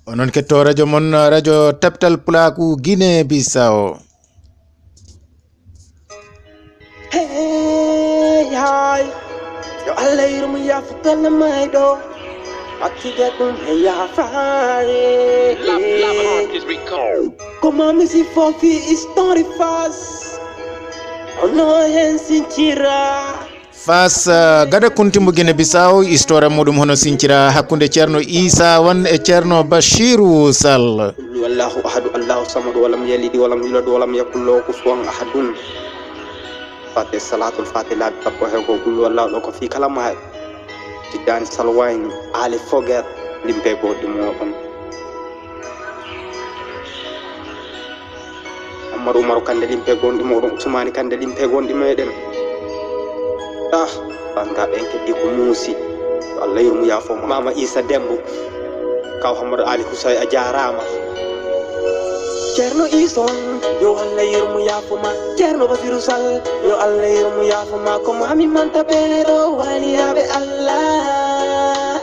onon ketto radio mon radio Taptal Pulaku Guinée Bissau. Hey, hi. Yo Allah yirmu ya futal mai do. Akide dum hey ya fare. Come on, Missy Fofi is 35. Ono hen sinchira. Fas gada kuntimbo Guinée Bissau histoire mudum hono sincira hakkunde Ceerno Isa wan e Ceerno Bashiru Sall. Wallahu ahadu Allahu samad walam yalid walam yulad walam yakul lahu kufuwan ahadun. Fatih salatul fatih la tabbo he ko gulu wallahu do ko fi kala ma tidani salwayni ali forget limpe go dum on Amaru Maru kande limpe gondi mo don Usmani kande limpe gondi meden banga ben ke di ko musi Allah yurmu ya fo mama Isa Dembu kaw Hamadu Ali Husay a jarama Ceerno Ison yo Allah yurmu ya fo ma Ceerno Basiru Sall yo Allah yurmu ya fo ma ko mami manta bedo wani abe Allah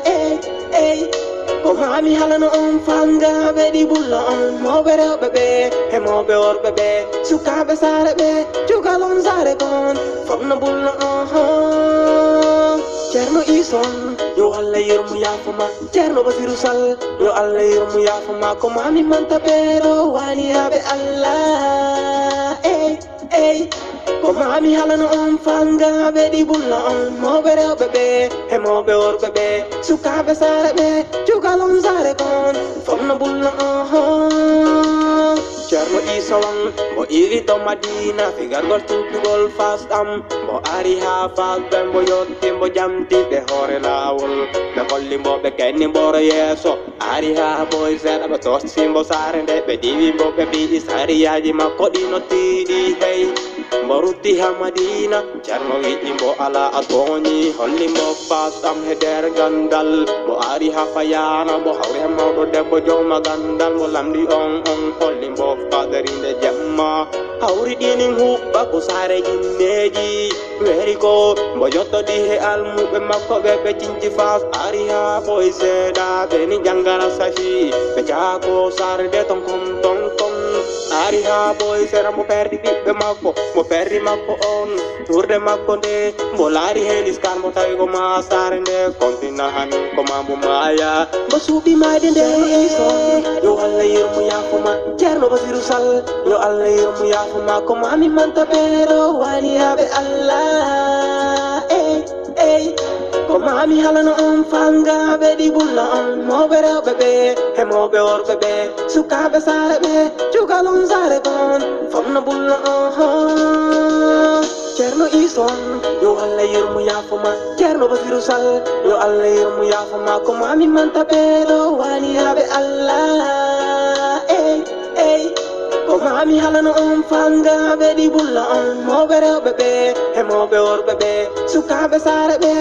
ko mami halano on fanga be di bulla on mo bere bebe he mo be or bebe sukabe sare be jugalon sare kon fonna bulla on Ceerno Ison yo Allah yurmu ya fo ma Ceerno Basiru Sall yo Allah yurmu ya fo ma ko mami manta bedo wani abe Allah ko mami halano on fanga be di bulla on mo bere bebe he mo be or bebe sukabe sare be jugalon sare kon fonna bulla on Ceerno Isa wan mo iri to Madina figargol tutugol fast am mo ari ha fas ben mo yotti mo jamti be hore lawol be holli mo be kenni boro yeso ari ha boy zera be to simbo sare de be diwi mo be bi isariyaji makko dino tidi hey Maruti ha Madina Ceerno wi'i mbo ala atoni holli mo fas am heder gandal mo ari ha fayana mo hawri ha mawdo debbo joma gandal mo lamdi on holli mbo fadarinde jamma hawri dinin hubba ko sare jinneji weri ko mbo yottodi he almuɓe makko ɓe cinci fas ari ha boy seeɗa beni jangala safi ɓe jaako sarde ton ton ari ha boy sera mo perdi ɓiɓɓe makko mo perdi makko on turde makko nde mo laari helis kan mo tawi ko ma sare nde kontina hamin ko mambo maya mo suuɓi mayde nde Ison yo Allah yurmu yafuma Ceerno Basiru Sall yo Allah yurmu yafuma ko mami manta ɓeɗo wani aɓe Allah ko mami halano on fanga be di bulla on mo be rewɓe ɓe he mo be worɓe ɓe sukaɓe sare ɓe jugalon sare kon fomna bulla on Ceerno Ison yo Allah yurmu yafuma Ceerno Basiru Sall yo Allah yurmu yafuma ko mami manta ɓeɗo wani aɓe Allah ko mami halano on fanga be di bulla on mo be rewɓe ɓe he mo be worɓe ɓe sukaɓe sare ɓe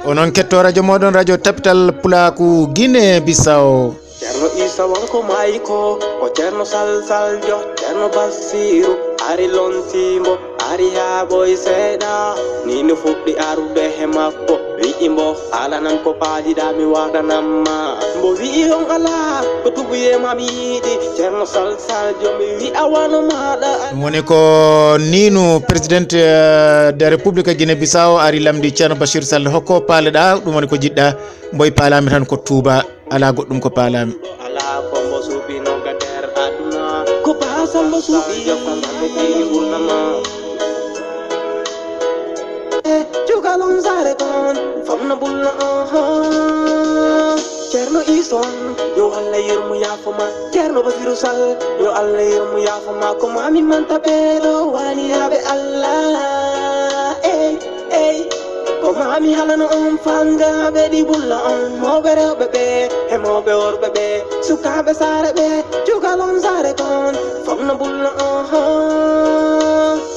onon ketto radio modon radio Taptal Pulaku Guinée Bissau. Ceerno Isa wonko mayi ko o Ceerno Sall jo Ceerno Basiru ari lontimo ari ha boy seeɗa ni no fuɗɗi arude he makko wi'i mbo alanan ko paajiɗa mi waɗanamma mbo wi'i on ala ko tubuye mami yiɗi Ceerno Sall jo mi wi'a wano maɗa ɗum woni ko ninu présidente de république Guinée Bissau ari lamdi Ceerno Bachir Sall hokko paaleɗa ɗum woni ko jiɗɗa mboy paalami tan ko tuuba ala goɗɗum ko paalami ala ko mbo suuɓino ga nder aduna ko basal mbo suuɓi jofallaɓe ɗini ɓurnama jugalon sare kon famna bulla Ceerno Ison yo Allah yurmu yafuma Ceerno Basiru Sall yo Allah yurmu yafuma ko mami manta ɓeɗo wani aɓe Allah ko mami halano on fanga be di bulla on mo be rewɓe ɓe he mo be worɓe ɓe sukaɓe sare ɓe jugalon sare kon famna bulla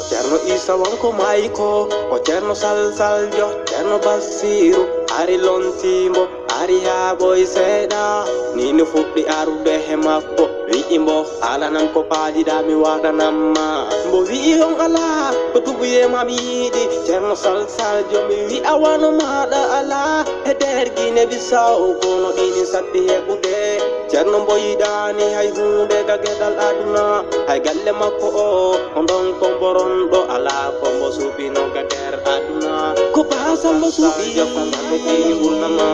Ceerno Isa wonko mayi ko o Ceerno Sall jo Ceerno Basiru ari lontimo ari ha boy seeda ni no fuddi arude he makko wi mbo alanan ko paadida mi wadanamma mbo wi on ala ko tubuye mam yidi Ceerno Sall jomi wi awano maada ala e der Guinée Bissau kono dini satti hebude Ceerno boyidani hay hunde gagedal aduna hay galle makko o ondon ko borondo ala ko mbo supino gader aduna ko basa mbo subi jafanga be tini bulnama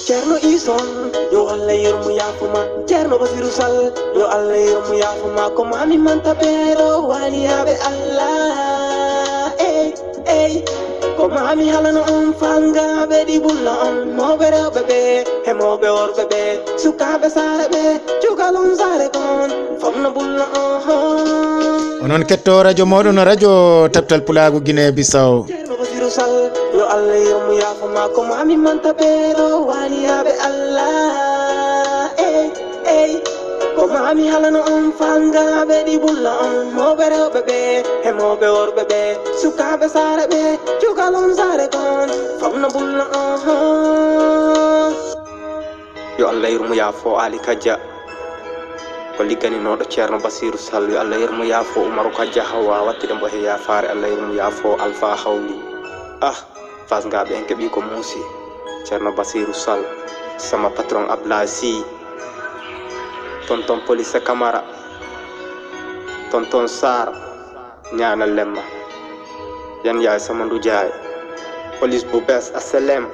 Ceerno Ison yo Allah yirmu yafuma Ceerno Basiru Sall yo Allah yirmu yafuma ko mami manta pero wali abe Allah ko mami halano on fanga be di bulla on mo bere bebe he mo be or bebe sukabe sare be jugalon sare kon famna bulla onon ketto radio modon radio Taptal Pulago Guinée Bissau Sall yo Allah yirmu yafuma ko mami manta pero wali abe Allah ko mami halano on fanga be di bulla on mo bere bebe he mo be or bebe sukabe sare be jugalon sare kon famna bulla yo Allah yirmu yafo Ali Kadja ko liggani no do Ceerno Basiru Sall yo Allah yirmu yafo Umaru Kadja hawa wattide mbo he yafaare Allah yirmu yafo Alpha Hawli fas ngaɓe en keɓi ko muusi Ceerno Basiru Sall sama patron Ablasi tonton police Camara tonton Sar ñaanal lemma yan yaay sama ndu jaay police bu bees asalem